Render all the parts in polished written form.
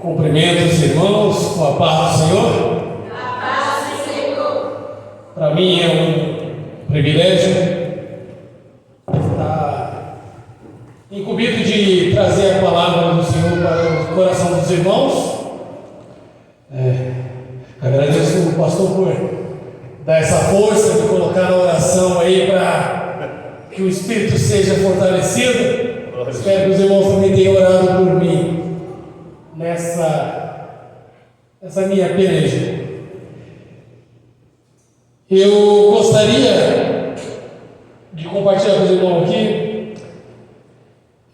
Cumprimento os irmãos com a paz do Senhor. A paz do Senhor. Para mim é um privilégio estar incumbido de trazer a palavra do Senhor para o coração dos irmãos. Agradeço o pastor por dar essa força de colocar a oração aí para que o Espírito seja fortalecido. Espero que os irmãos também tenham orado por mim nessa minha peleja. Eu gostaria de compartilhar com os irmãos aqui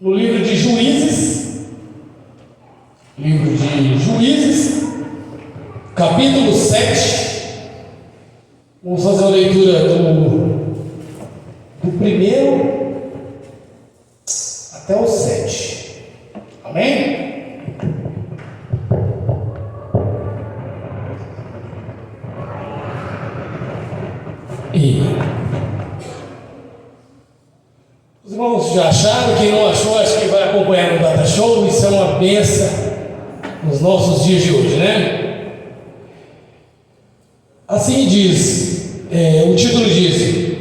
no livro de Juízes, capítulo 7. Vamos fazer a leitura do primeiro até o 7. Amém? Os irmãos já acharam? Quem não achou, acho que vai acompanhar no Data Show. Isso é uma bênção nos nossos dias de hoje, né? Assim diz, o título diz: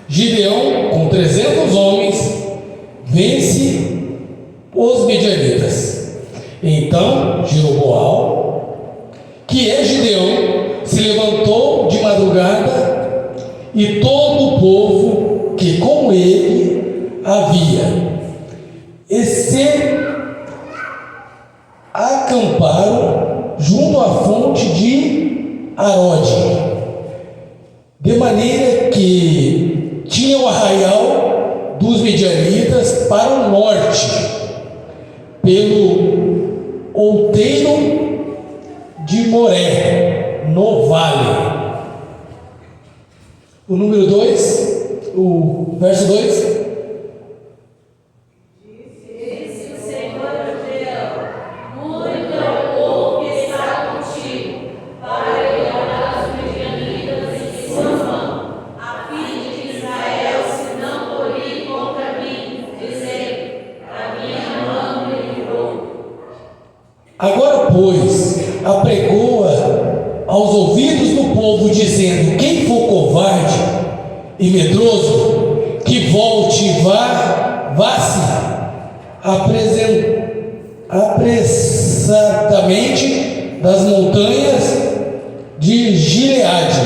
Gideão, com 300 homens, vence os midianitas. Então Jeroboal, que é Gideão, se levantou de madrugada, e todo o povo que com ele havia, e se acamparam junto à fonte de Arode, de maneira que tinha o arraial dos midianitas para o norte, pelo outeiro de Moré, no vale. O número 2, o verso 2. Disse o Senhor a Gideão: muito é o povo que está contigo, para livrar os midianitas em sua mão, a fim de que Israel se não colir contra mim, dizendo: a minha mão me livrou. Agora, pois, apregoa aos ouvidos do povo, dizendo: quem for covarde e medroso, que volte e vá-se apressadamente das montanhas de Gileade.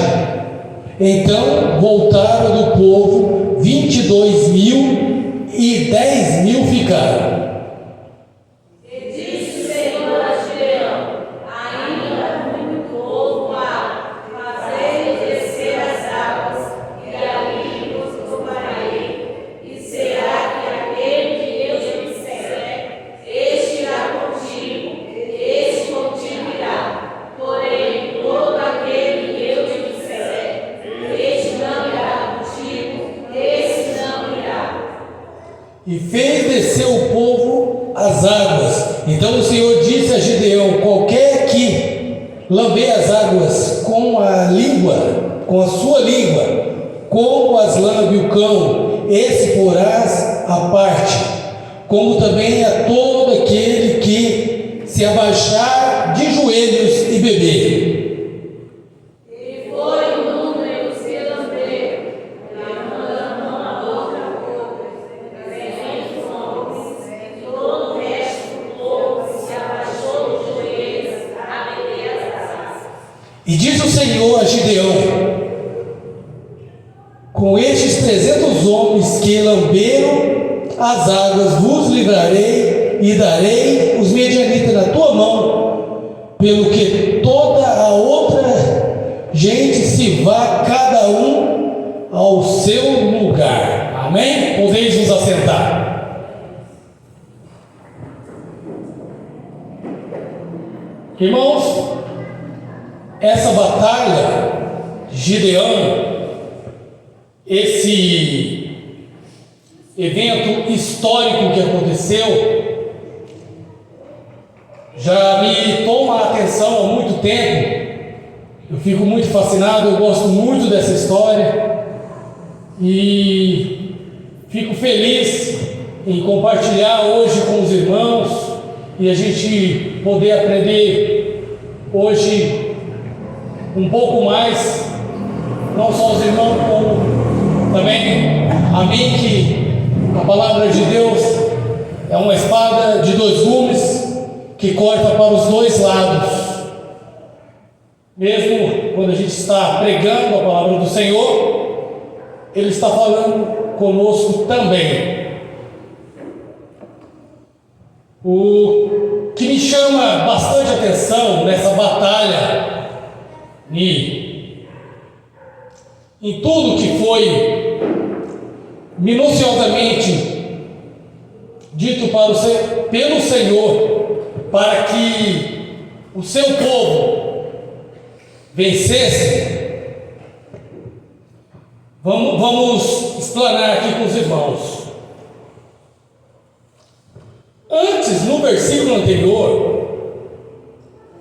Então voltaram do povo 22.000, e 10.000 ficaram. E fez descer o povo as águas. Então o Senhor disse a Gideão: qualquer que lamber as águas com a língua, com a sua língua, como as lambe o cão, esse porás à parte, como também a todo aquele que se abaixar de joelhos e beber. E disse o Senhor a Gideão: com estes 300 homens que lamberam as águas, vos livrarei e darei os midianitas na tua mão, pelo que toda a outra gente se vá, cada um ao seu lugar. Amém? Podeis nos assentar. Irmãos, essa batalha, Gideão, esse evento histórico que aconteceu, já me toma a atenção há muito tempo. Eu fico muito fascinado, eu gosto muito dessa história e fico feliz em compartilhar hoje com os irmãos e a gente poder aprender hoje um pouco mais, não só os irmãos, como também a mim, que a palavra de Deus é uma espada de dois gumes que corta para os dois lados. Mesmo quando a gente está pregando a palavra do Senhor, Ele está falando conosco também. O que me chama bastante atenção nessa batalha, em tudo que foi minuciosamente dito pelo Senhor, para que o seu povo vencesse, vamos explanar aqui com os irmãos. Antes, no versículo anterior,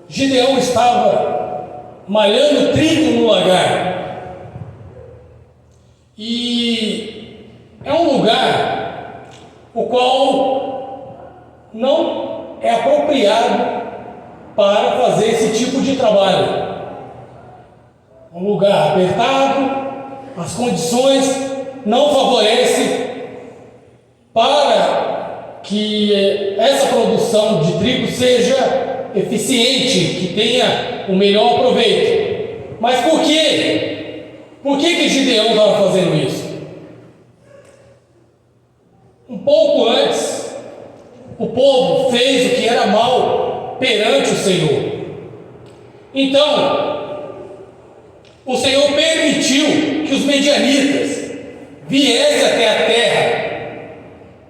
Gideão estava malhando trigo no lagar, e é um lugar o qual não é apropriado para fazer esse tipo de trabalho. Um lugar apertado, as condições não favorecem para que essa produção de trigo seja eficiente, que tenha o melhor proveito. Mas por quê? Por que Gideão estava fazendo isso? Um pouco antes, o povo fez o que era mal perante o Senhor. Então, o Senhor permitiu que os medianitas viessem até a terra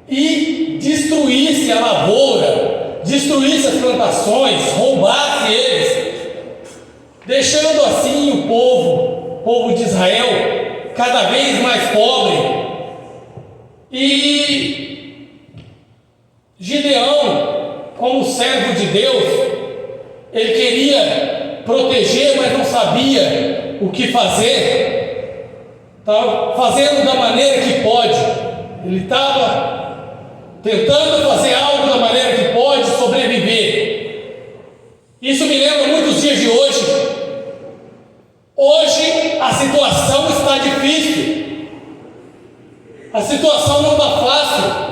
e destruísse a lavoura, destruísse as plantações, roubasse eles, deixando assim o povo de Israel cada vez mais pobre. E Gideão, como servo de Deus, ele queria proteger, mas não sabia o que fazer. Estava fazendo da maneira que pode. Ele estava tentando fazer algo da maneira que pode sobreviver. Isso me lembra muitos dias de hoje. Hoje a situação está difícil. A situação não está fácil.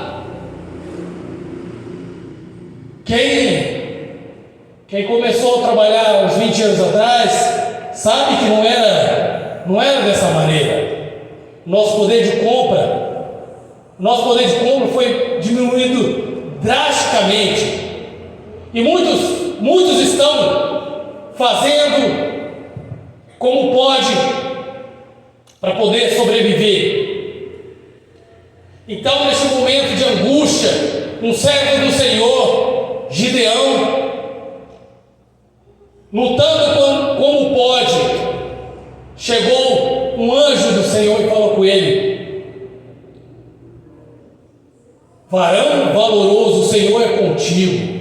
Quem começou a trabalhar uns 20 anos atrás sabe que não era dessa maneira. Nosso poder de compra foi diminuído drasticamente. E muitos estão fazendo como pode para poder sobreviver. Então, neste momento de angústia, um servo do Senhor, Gideão, lutando como pode, chegou um anjo do Senhor e falou com ele: varão valoroso, o Senhor é contigo.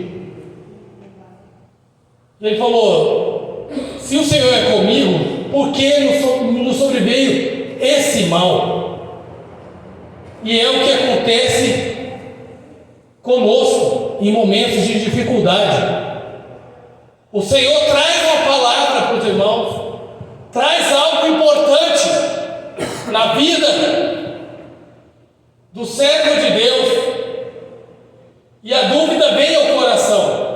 E ele falou: se o Senhor é comigo, por que nos sobreveio esse mal? E é o que acontece conosco em momentos de dificuldade. O Senhor traz uma palavra para os irmãos, traz algo importante na vida do servo de Deus, e a dúvida vem ao coração.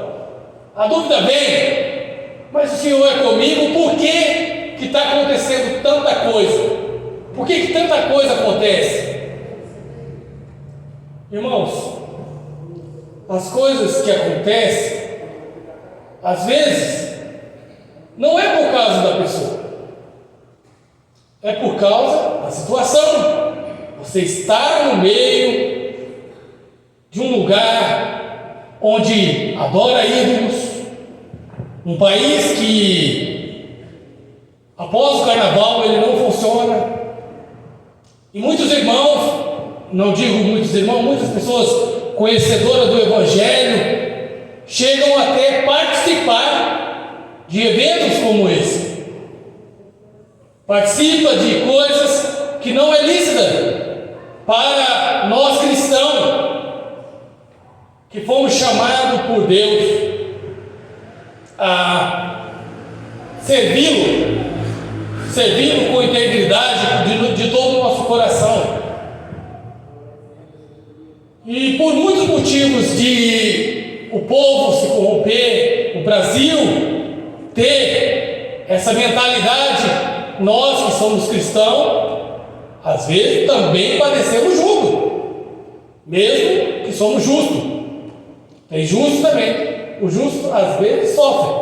A dúvida vem: mas o Senhor é comigo, por que está acontecendo tanta coisa? Por que tanta coisa acontece? Irmãos, as coisas que acontecem, às vezes, não é por causa da pessoa, é por causa da situação. Você está no meio de um lugar onde adora ídolos, um país que, após o carnaval, ele não funciona, e muitos irmãos, não digo muitos irmãos, muitas pessoas conhecedoras do Evangelho chegam até participar de eventos como esse. Participa de coisas que não é lícita para nós cristãos. que fomos chamados por Deus a servi-lo com integridade de todo o nosso coração. E por muitos motivos de o povo se corromper, o Brasil ter essa mentalidade, nós que somos cristãos, às vezes também padecemos julgo, mesmo que somos justos. Tem justo também. O justo às vezes sofre.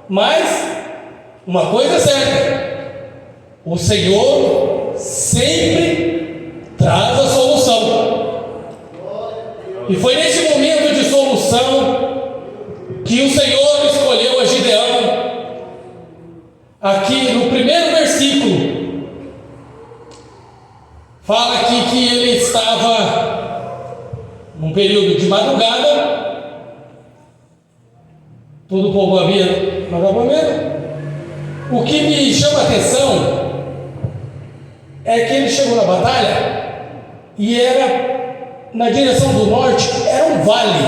Mas uma coisa é certa: o Senhor sempre traz a solução. E foi nesse momento de solução que o Senhor escolheu a Gideão. Aqui no primeiro versículo fala aqui que ele estava num período de madrugada. Todo o povo havia no acampamento. O que me chama a atenção é que ele chegou na batalha e era na direção do norte, era um vale.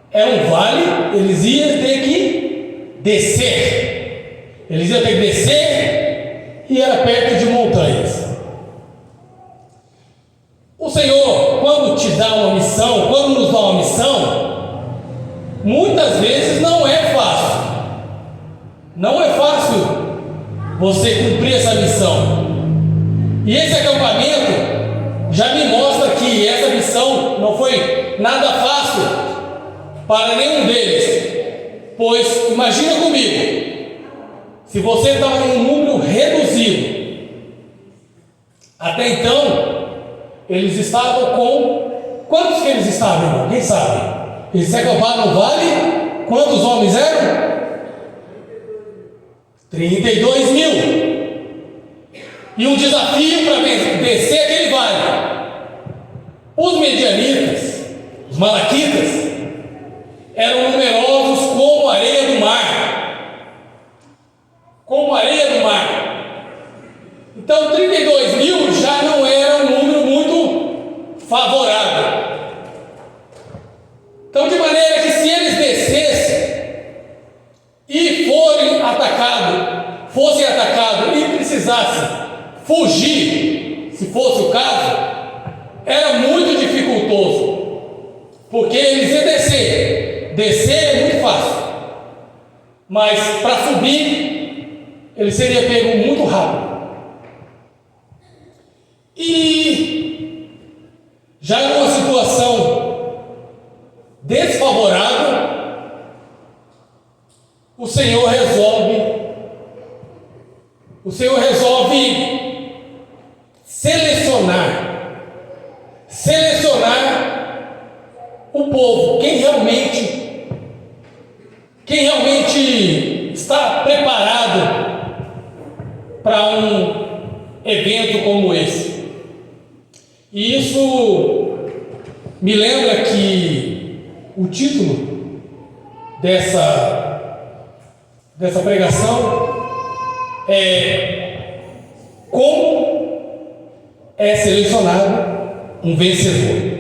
Era um vale, eles iam ter que descer. Eles iam ter que descer e era perto de montanhas. O Senhor, quando te dá uma missão, quando nos dá uma missão, muitas vezes não é fácil. Não é fácil você cumprir essa missão. E esse acampamento já me mostra que essa missão não foi nada fácil para nenhum deles. Pois, imagina comigo, se você está em um número reduzido, até então, eles estavam com... Quantos que eles estavam, irmão? Quem sabe? Eles se acamparam no vale, quantos homens eram? 32 mil. E um desafio para descer aquele vale. Os medianitas, os malaquitas, eram numerosos como a areia do mar. Como a areia do mar. Então 32 mil já não era um número muito favorável. Então, de maneira que se eles descessem e fossem atacados e precisassem fugir, se fosse o caso, era muito dificultoso, porque eles iam descer. Descer é muito fácil, mas para subir, ele seria pego muito rápido. E já numa situação desfavorável, o Senhor resolve selecionar o povo, quem realmente está preparado para um evento como esse. E isso me lembra que o título dessa pregação é Como é selecionado um vencedor.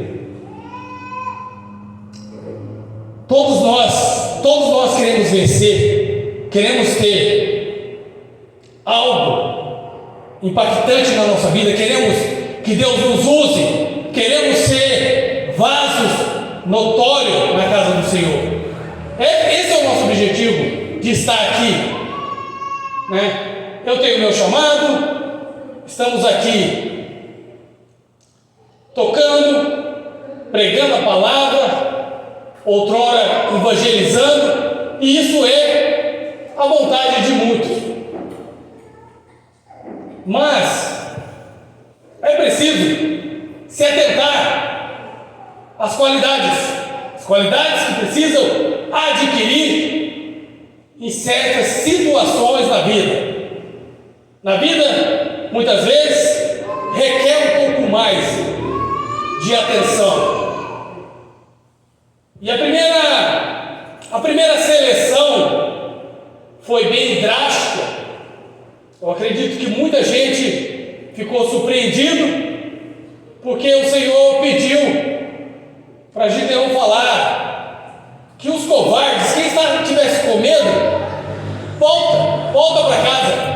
Todos nós queremos vencer, queremos ter algo impactante na nossa vida, queremos que Deus nos use, queremos ser vasos notórios na casa do Senhor. Esse é o nosso objetivo de estar aqui, né? Eu tenho meu chamado, estamos aqui tocando, pregando a palavra, outrora evangelizando, e isso é a vontade de muitos. Mas é preciso se atentar às qualidades que precisam adquirir em certas situações da vida. Na vida, muitas vezes, requer um pouco mais de atenção. E a primeira seleção foi bem drástica. Eu acredito que muita gente ficou surpreendido, porque o Senhor pediu para Gideão falar que os covardes, quem estivesse com medo, volta para casa.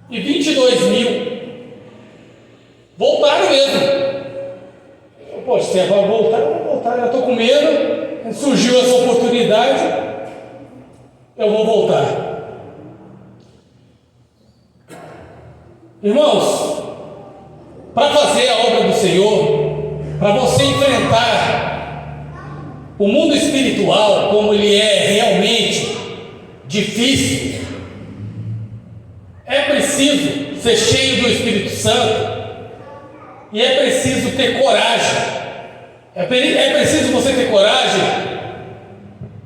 E 22.000 voltaram mesmo. Poxa, se é para voltar, eu vou voltar. Eu estou com medo, surgiu essa oportunidade, eu vou voltar. Irmãos, para fazer a obra do Senhor, para você enfrentar o mundo espiritual como ele é realmente difícil, é preciso ser cheio do Espírito Santo e é preciso ter coragem. É preciso você ter coragem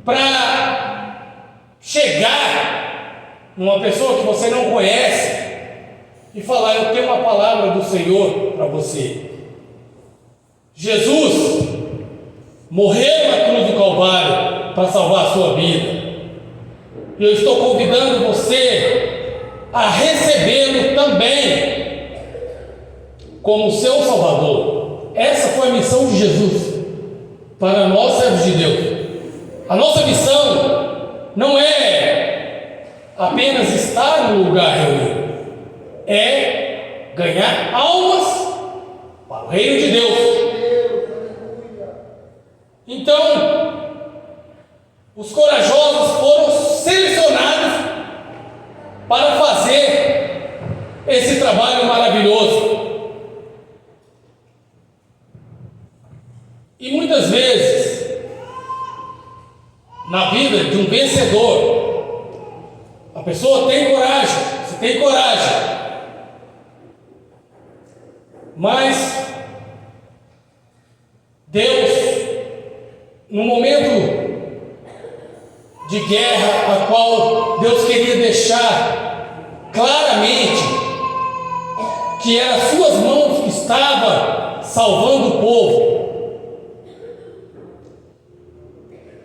para chegar numa pessoa que você não conhece e falar: eu tenho uma palavra do Senhor para você. Jesus morreu na cruz do Calvário para salvar a sua vida. E eu estou convidando você a recebê-lo também como seu Salvador. Essa foi a missão de Jesus para nós, servos de Deus. A nossa missão não é apenas estar no lugar reunido, é ganhar almas para o reino de Deus. Então, os corajosos foram selecionados para fazer esse trabalho maravilhoso. E muitas vezes, na vida de um vencedor, a pessoa tem coragem, você tem coragem, mas Deus, no momento de guerra, a qual Deus queria deixar claramente que eram as suas mãos que estavam salvando o povo,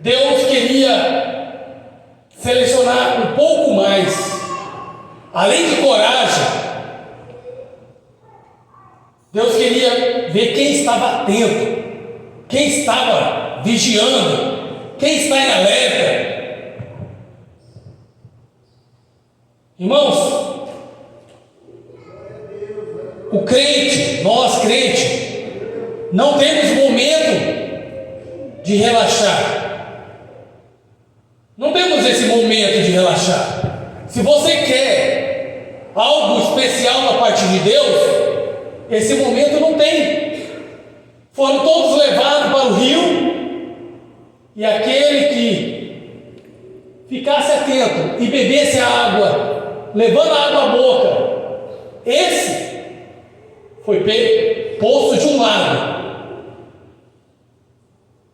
Deus queria selecionar um pouco mais, além de coragem. Deus queria ver quem estava atento, quem estava vigiando, quem está em alerta. Irmãos, o crente, nós crentes, não temos momento de relaxar. Não temos esse momento de relaxar. Se você quer algo especial da parte de Deus, esse momento não tem. Foram todos levados para o rio, e aquele que ficasse atento e bebesse a água, levando a água à boca, esse foi posto de um lado.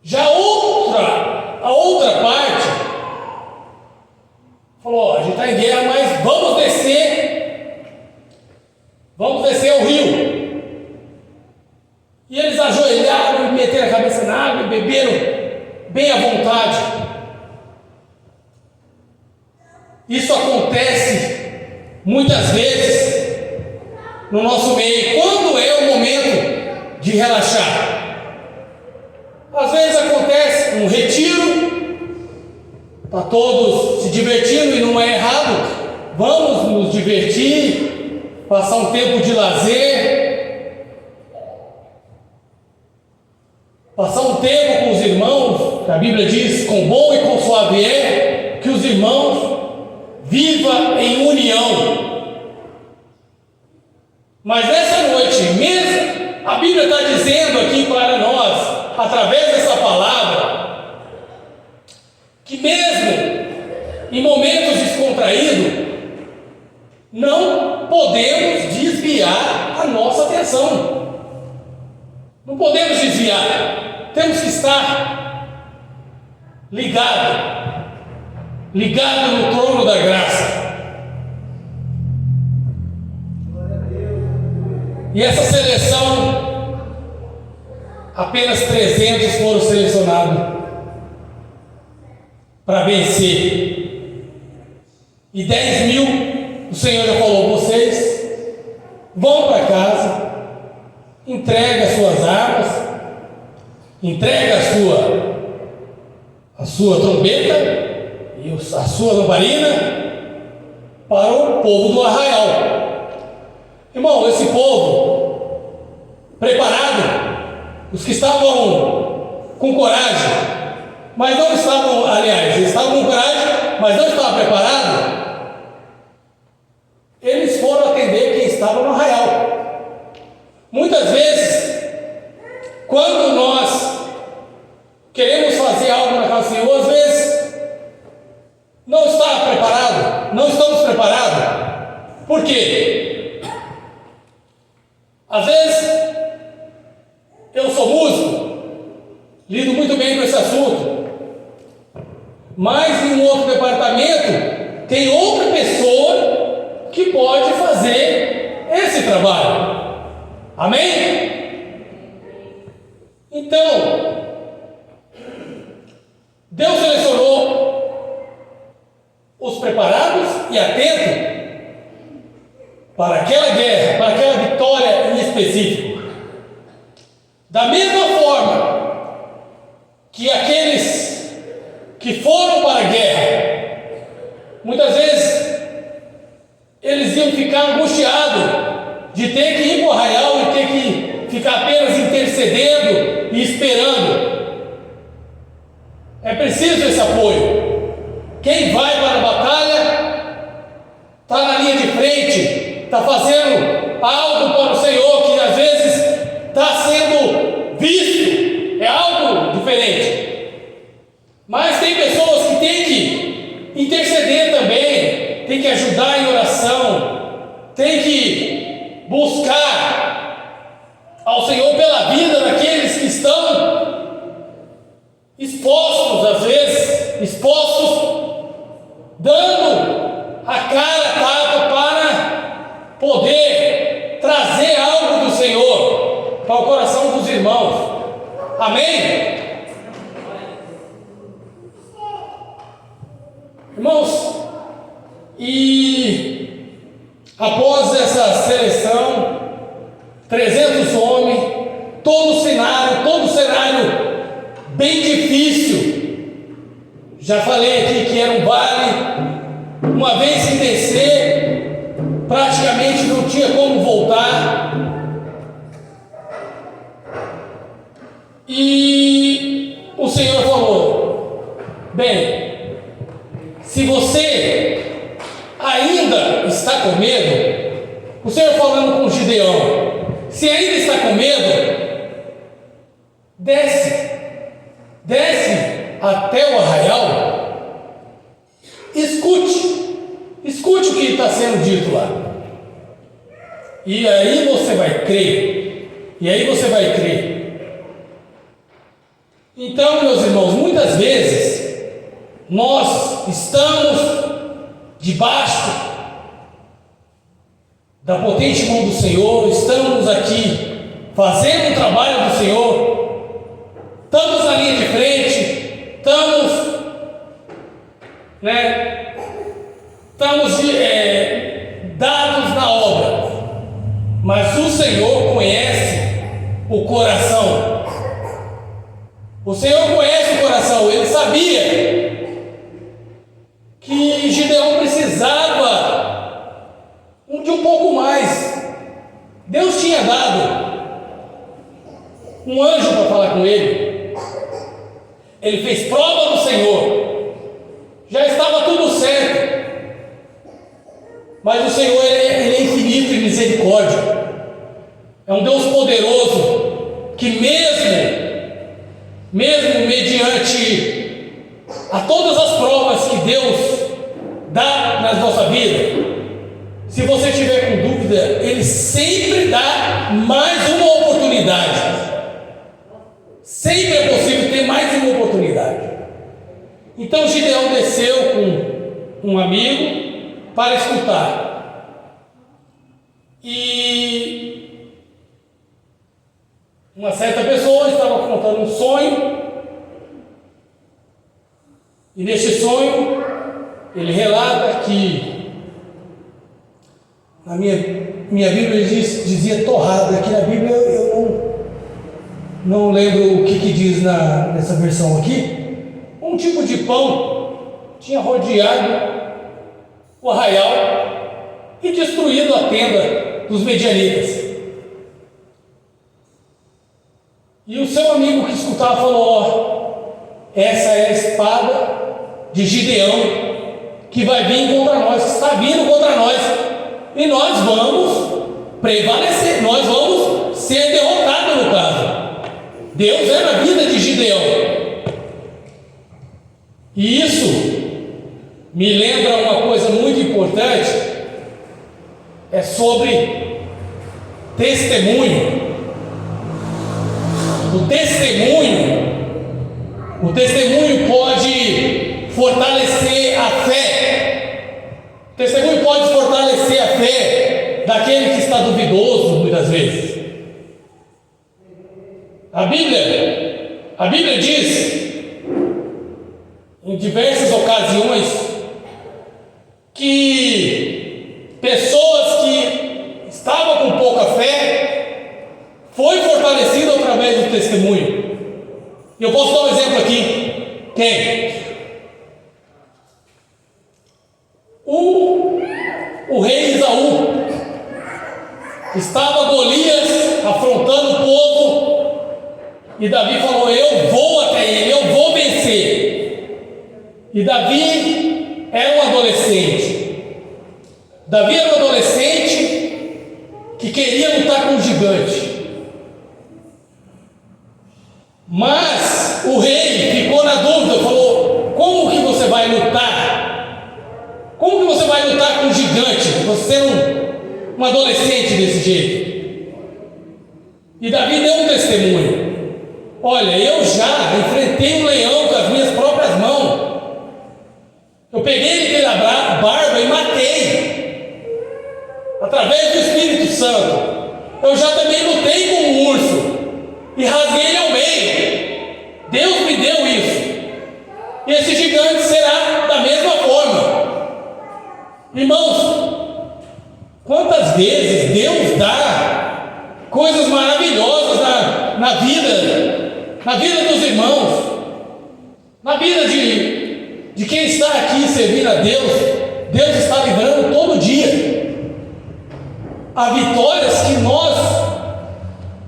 Já a outra parte falou: a gente está em guerra, mas vamos descer ao rio. E eles ajoelharam e meteram a cabeça na água e beberam bem à vontade. Isso acontece muitas vezes no nosso meio. Quando é o momento de relaxar? Às vezes acontece um retiro, está todos se divertindo, e não é errado. Vamos nos divertir, passar um tempo de lazer, passar um tempo com os irmãos, que a Bíblia diz: com bom e com suave é que os irmãos vivam em união. Mas nessa noite mesmo, a Bíblia está dizendo aqui para nós, através dessa palavra, que mesmo em momentos descontraídos, não podemos desviar a nossa atenção. Não podemos desviar. Temos que estar ligado no trono da graça. E essa seleção, apenas 300 foram selecionados para vencer. E 10.000, o Senhor já falou: vocês vão para casa, entrega as suas armas, entrega a sua trombeta e a sua lamparina para o povo do arraial. Irmão, esse povo preparado, os que estavam com coragem, mas não estavam, aliás, eles estavam com coragem, mas não estavam preparados, eles foram atender quem estava no arraial. Muitas vezes, quando nós queremos fazer algo na casa do Senhor, às vezes não está preparado, não estamos preparados. Por quê? Às vezes eu sou músico, lido muito bem com esse assunto, mas em um outro departamento tem outra pessoa que pode fazer esse trabalho. Amém? Então, Deus selecionou os preparados e atentos para aquela guerra, para aquela vitória em específico. Da mesma forma que aqueles que foram para a guerra, muitas vezes eles iam ficar angustiados de ter que ir para o arraial e ter que ficar apenas intercedendo e esperando. É preciso esse apoio. Quem vai para a batalha está na linha de frente, está fazendo algo para o Senhor que às vezes está sendo visto, é algo diferente. Mas tem pessoas que têm que interceder também, tem que ajudar em oração, tem que buscar ao Senhor pela vida daqueles que estão expostos, às vezes, dando a cara a tapa para poder trazer algo do Senhor para o coração dos irmãos. Amém? Irmãos, e após essa seleção, 300 homens, todo o cenário bem difícil. Já falei aqui que era um vale, uma vez que descer, praticamente não tinha como voltar. E o Senhor falou: bem, se você ainda está com medo, o Senhor falando com Gideão, se ainda está com medo, desce até o arraial, escute o que está sendo dito lá, e aí você vai crer, Então, meus irmãos, muitas vezes nós estamos debaixo da potente mão do Senhor, estamos aqui fazendo o trabalho do Senhor, estamos na linha de frente, estamos dados na obra, mas o Senhor conhece o coração. O Senhor conhece o coração. Ele sabia que Gideão precisava de um pouco mais. Deus tinha dado um anjo para falar com ele. Ele fez prova do Senhor. Já estava tudo certo. Mas o Senhor ele é infinito em misericórdia. É um Deus poderoso que mesmo mediante a todas as provas que Deus dá na nossa vida, se você tiver com dúvida, Ele sempre dá mais uma oportunidade. Sempre é possível ter mais uma oportunidade. Então Gideão desceu com um amigo para escutar. E uma certa pessoa estava contando um sonho, e neste sonho ele relata que na minha minha Bíblia dizia torrada. Aqui na Bíblia eu não lembro o que diz nessa versão aqui. Um tipo de pão tinha rodeado o arraial e destruído a tenda dos medianitas. E o seu amigo que escutava falou: essa é a espada de Gideão que vai vir contra nós, que está vindo contra nós, e nós vamos prevalecer, nós vamos ser derrotados no caso. Deus é na vida de Gideão. E isso me lembra uma coisa muito importante, é sobre testemunho. O testemunho pode fortalecer a fé. O testemunho pode fortalecer a fé daquele que está duvidoso muitas vezes. A Bíblia diz em diversas ocasiões que pessoas que estavam com pouca fé foi fortalecido através do testemunho. Eu posso dar um exemplo aqui. Quem? O rei Esaú. Estava Golias afrontando o povo, e Davi falou: eu vou até ele, eu vou vencer. E Davi era um adolescente. Davi era um adolescente que queria lutar com um gigante. Mas o rei ficou na dúvida, falou: como que você vai lutar? Como que você vai lutar com um gigante? Você é um adolescente desse jeito. E Davi deu um testemunho: olha, eu já enfrentei um leão com as minhas próprias mãos. Eu peguei ele pela barba e matei, através do Espírito Santo. Eu já também lutei com um urso e rasguei ele ao meio. Deus me deu isso. E esse gigante será da mesma forma. Irmãos, quantas vezes Deus dá coisas maravilhosas na vida dos irmãos, na vida de quem está aqui servindo a Deus. Deus está livrando todo dia. Há vitórias que nós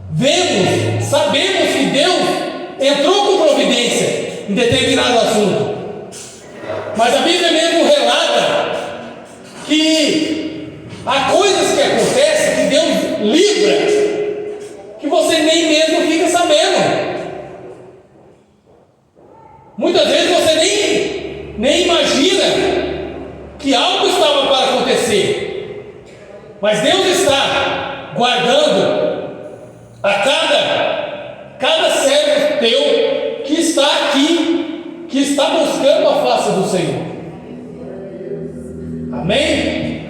vemos, sabemos que Deus entrou com providência em determinado assunto, mas a Bíblia mesmo relata que há coisas que acontecem que Deus livra, que você nem mesmo fica sabendo. Muitas vezes você nem imagina que algo estava para acontecer, mas Deus está guardando a cada servo teu que está aqui, que está buscando a face do Senhor. Amém?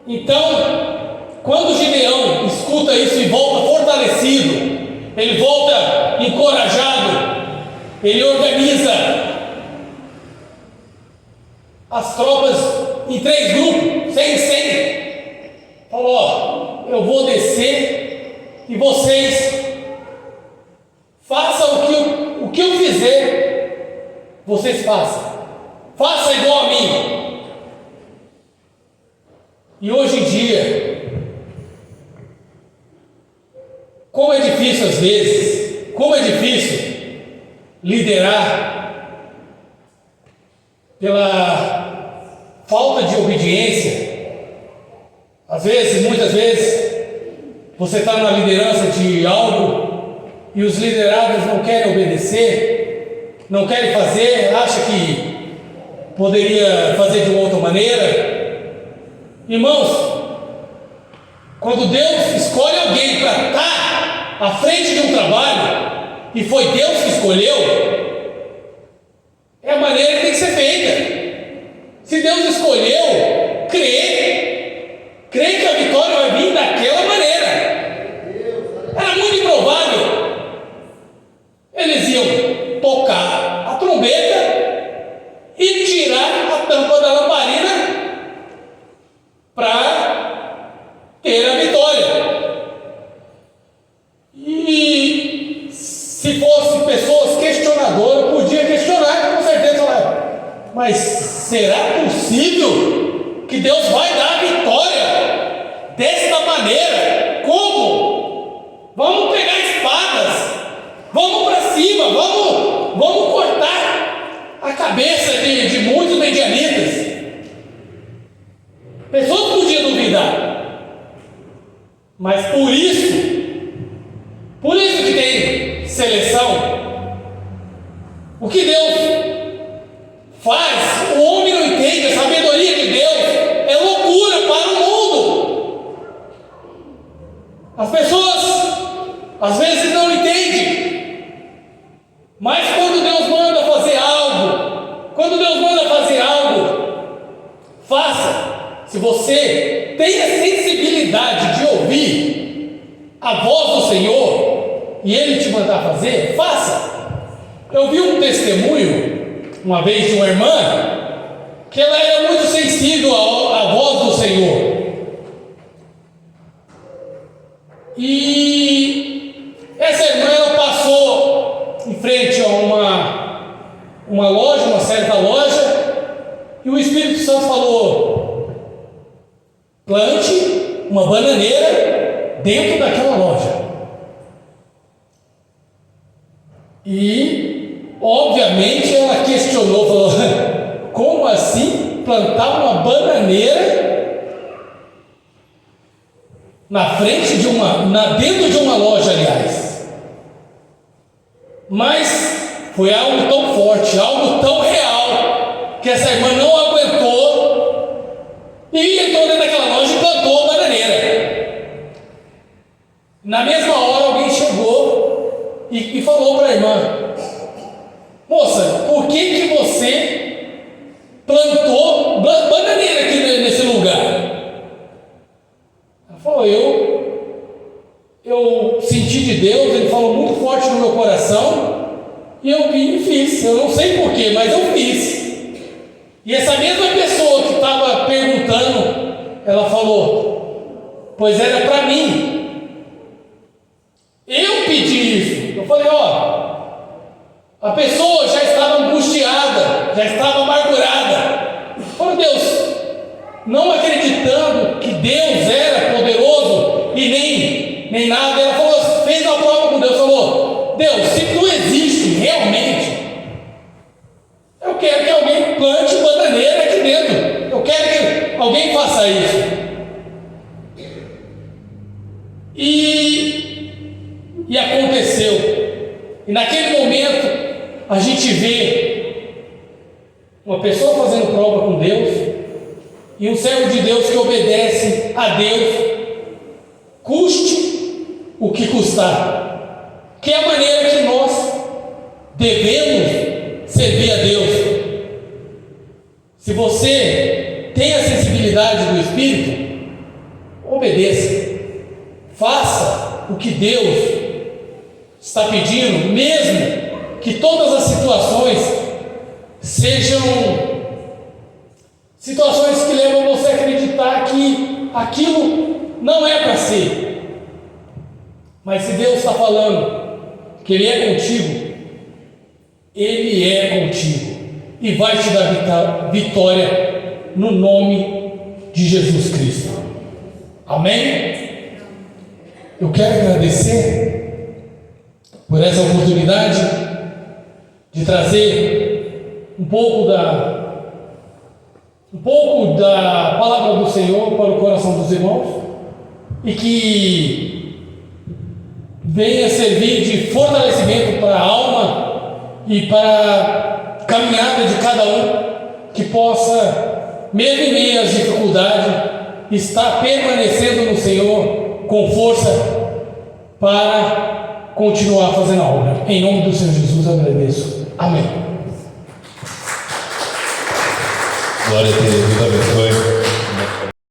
Então, quando Gideão escuta isso e volta fortalecido, ele volta encorajado, ele organiza as tropas em 3 grupos, 100. Falou: ó, eu vou descer e vocês façam o que eu fizer, vocês façam. Faça igual a mim. E hoje em dia, como é difícil às vezes, como é difícil liderar pela falta de obediência. Às vezes, muitas vezes, você está na liderança de algo e os liderados não querem obedecer, não querem fazer, acha que poderia fazer de uma outra maneira. Irmãos, quando Deus escolhe alguém para estar à frente de um trabalho, e foi Deus que escolheu, é a maneira que tem que ser feita. Se Deus escolheu, crê que a vitória vai vir daquela maneira. Era muito improvável. Eles iam tocar a trombeta e tirar a tampa da lamparina desta maneira. Como? Vamos pegar espadas, vamos para cima, vamos cortar a cabeça de muitos medianitas. Pessoas podiam duvidar, mas por isso que tem seleção. O que Deus faz, o homem não entende. A sabedoria de Deus é loucura para o mundo. As pessoas às vezes não entendem, mas quando Deus manda fazer algo, faça. Se você tem a sensibilidade de ouvir a voz do Senhor e Ele te mandar fazer, faça. Eu vi um testemunho uma vez de uma irmã que ela era muito sensível à voz do Senhor. E essa irmã, ela passou em frente a uma loja, uma certa loja, e o Espírito Santo falou: plante uma bananeira dentro daquela loja. E, obviamente, ela questionou, falou: como assim plantar uma bananeira na frente dentro de uma loja, aliás? Mas foi algo tão forte, algo tão real, que essa irmã não aguentou e entrou dentro daquela loja e plantou a bananeira. Na mesma hora, alguém chegou e falou para a irmã: moça, por que você plantou bananeira aqui nesse lugar? Ela falou: eu senti de Deus, Ele falou muito forte no meu coração, e eu vim e fiz. Eu não sei porquê, mas eu fiz. E essa mesma pessoa que estava perguntando, ela falou: pois era para mim. Eu pedi isso. Eu falei: a pessoa já estava angustiada, já estava amargurada. Oh Deus, não acreditando que Deus era poderoso e nem nada, ela falou, fez a prova com Deus, falou: Deus, se tu existe realmente, eu quero que alguém plante bananeira aqui dentro. Eu quero que alguém faça isso. E aconteceu. E naquele momento a gente vê uma pessoa fazendo prova com Deus e um servo de Deus que obedece a Deus, custe o que custar, que é a maneira que nós devemos servir a Deus. Se você tem a sensibilidade do Espírito, obedeça, faça o que Deus está pedindo, mesmo que todas as situações sejam situações que levam você a acreditar que aquilo não é para ser. Mas se Deus está falando que Ele é contigo, Ele é contigo e vai te dar vitória no nome de Jesus Cristo. Amém? Eu quero agradecer por essa oportunidade de trazer um pouco da palavra do Senhor para o coração dos irmãos, e que venha servir de fortalecimento para a alma e para a caminhada de cada um, que possa, mesmo em meio às dificuldades, estar permanecendo no Senhor com força para continuar fazendo a obra. Em nome do Senhor Jesus eu agradeço. Amém. Glória a Deus, Deus abençoe.